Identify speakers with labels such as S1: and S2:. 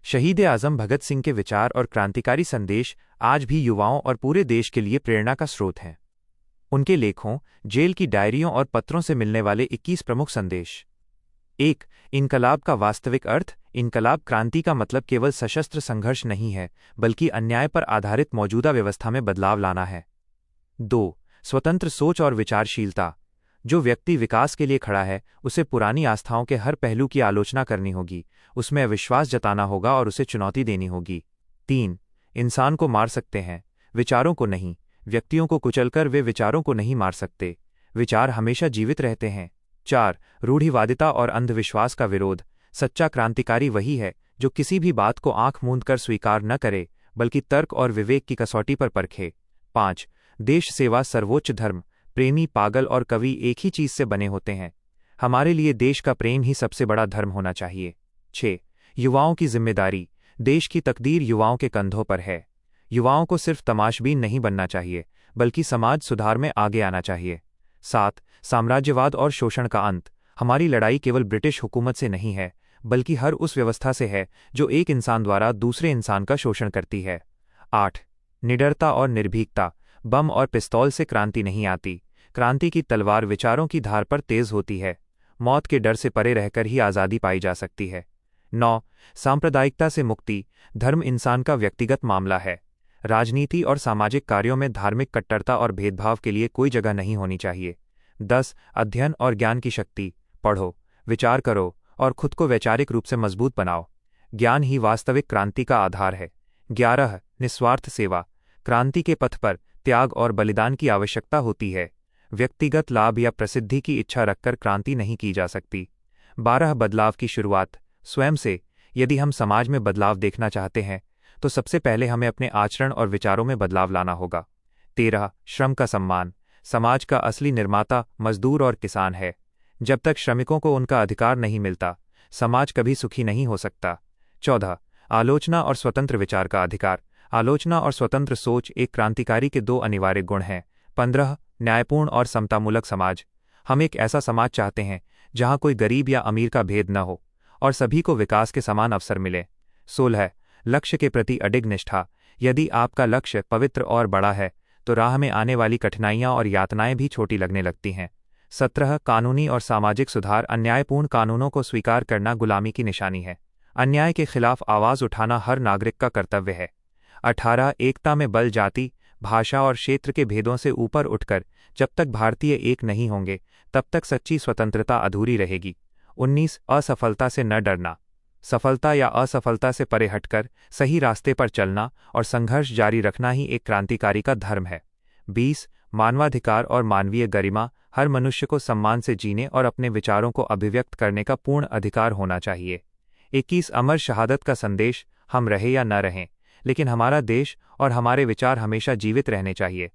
S1: शहीद आज़म भगत सिंह के विचार और क्रांतिकारी संदेश आज भी युवाओं और पूरे देश के लिए प्रेरणा का स्रोत हैं। उनके लेखों, जेल की डायरियों और पत्रों से मिलने वाले 21 प्रमुख संदेश। 1. इनकलाब का वास्तविक अर्थ। इनकलाब क्रांति का मतलब केवल सशस्त्र संघर्ष नहीं है, बल्कि अन्याय पर आधारित मौजूदा व्यवस्था में बदलाव लाना है। 2. स्वतंत्र सोच और विचारशीलता। जो व्यक्ति विकास के लिए खड़ा है, उसे पुरानी आस्थाओं के हर पहलू की आलोचना करनी होगी, उसमें अविश्वास जताना होगा और उसे चुनौती देनी होगी। 3. इंसान को मार सकते हैं, विचारों को नहीं। व्यक्तियों को कुचलकर वे विचारों को नहीं मार सकते। विचार हमेशा जीवित रहते हैं। 4. रूढ़िवादिता और अंधविश्वास का विरोध। सच्चा क्रांतिकारी वही है जो किसी भी बात को आंख मूंद कर स्वीकार न करे, बल्कि तर्क और विवेक की कसौटी पर परखे। 5. देश सेवा सर्वोच्च धर्म। प्रेमी, पागल और कवि एक ही चीज से बने होते हैं। हमारे लिए देश का प्रेम ही सबसे बड़ा धर्म होना चाहिए। 6. युवाओं की जिम्मेदारी। देश की तकदीर युवाओं के कंधों पर है। युवाओं को सिर्फ तमाशबीन नहीं बनना चाहिए, बल्कि समाज सुधार में आगे आना चाहिए। 7. साम्राज्यवाद और शोषण का अंत। हमारी लड़ाई केवल ब्रिटिश हुकूमत से नहीं है, बल्कि हर उस व्यवस्था से है जो एक इंसान द्वारा दूसरे इंसान का शोषण करती है। 8. निडरता और निर्भीकता। बम और पिस्तौल से क्रांति नहीं आती। क्रांति की तलवार विचारों की धार पर तेज होती है। मौत के डर से परे रहकर ही आज़ादी पाई जा सकती है। 9. सांप्रदायिकता से मुक्ति। धर्म इंसान का व्यक्तिगत मामला है। राजनीति और सामाजिक कार्यों में धार्मिक कट्टरता और भेदभाव के लिए कोई जगह नहीं होनी चाहिए। 10. अध्ययन और ज्ञान की शक्ति। पढ़ो, विचार करो और खुद को वैचारिक रूप से मजबूत बनाओ। ज्ञान ही वास्तविक क्रांति का आधार है। 11. निस्वार्थ सेवा। क्रांति के पथ पर त्याग और बलिदान की आवश्यकता होती है। व्यक्तिगत लाभ या प्रसिद्धि की इच्छा रखकर क्रांति नहीं की जा सकती। 12. बदलाव की शुरुआत स्वयं से। यदि हम समाज में बदलाव देखना चाहते हैं, तो सबसे पहले हमें अपने आचरण और विचारों में बदलाव लाना होगा। 13. श्रम का सम्मान। समाज का असली निर्माता मजदूर और किसान है। जब तक श्रमिकों को उनका अधिकार नहीं मिलता, समाज कभी सुखी नहीं हो सकता। 14. आलोचना और स्वतंत्र विचार का अधिकार। आलोचना और स्वतंत्र सोच एक क्रांतिकारी के दो अनिवार्य गुण हैं। 15. न्यायपूर्ण और समतामूलक समाज। हम एक ऐसा समाज चाहते हैं जहां कोई गरीब या अमीर का भेद न हो और सभी को विकास के समान अवसर मिले। 16. लक्ष्य के प्रति अडिग निष्ठा। यदि आपका लक्ष्य पवित्र और बड़ा है, तो राह में आने वाली कठिनाइयां और यातनाएं भी छोटी लगने लगती हैं। 17. कानूनी और सामाजिक सुधार। अन्यायपूर्ण कानूनों को स्वीकार करना गुलामी की निशानी है। अन्याय के खिलाफ आवाज उठाना हर नागरिक का कर्तव्य है। 18. एकता में बल। जाति, भाषा और क्षेत्र के भेदों से ऊपर उठकर जब तक भारतीय एक नहीं होंगे, तब तक सच्ची स्वतंत्रता अधूरी रहेगी। 19. असफलता से न डरना। सफलता या असफलता से परे हटकर सही रास्ते पर चलना और संघर्ष जारी रखना ही एक क्रांतिकारी का धर्म है। 20. मानवाधिकार और मानवीय गरिमा। हर मनुष्य को सम्मान से जीने और अपने विचारों को अभिव्यक्त करने का पूर्ण अधिकार होना चाहिए। 21. अमर शहादत का संदेश। हम रहे या न रहें, लेकिन हमारा देश और हमारे विचार हमेशा जीवित रहने चाहिए।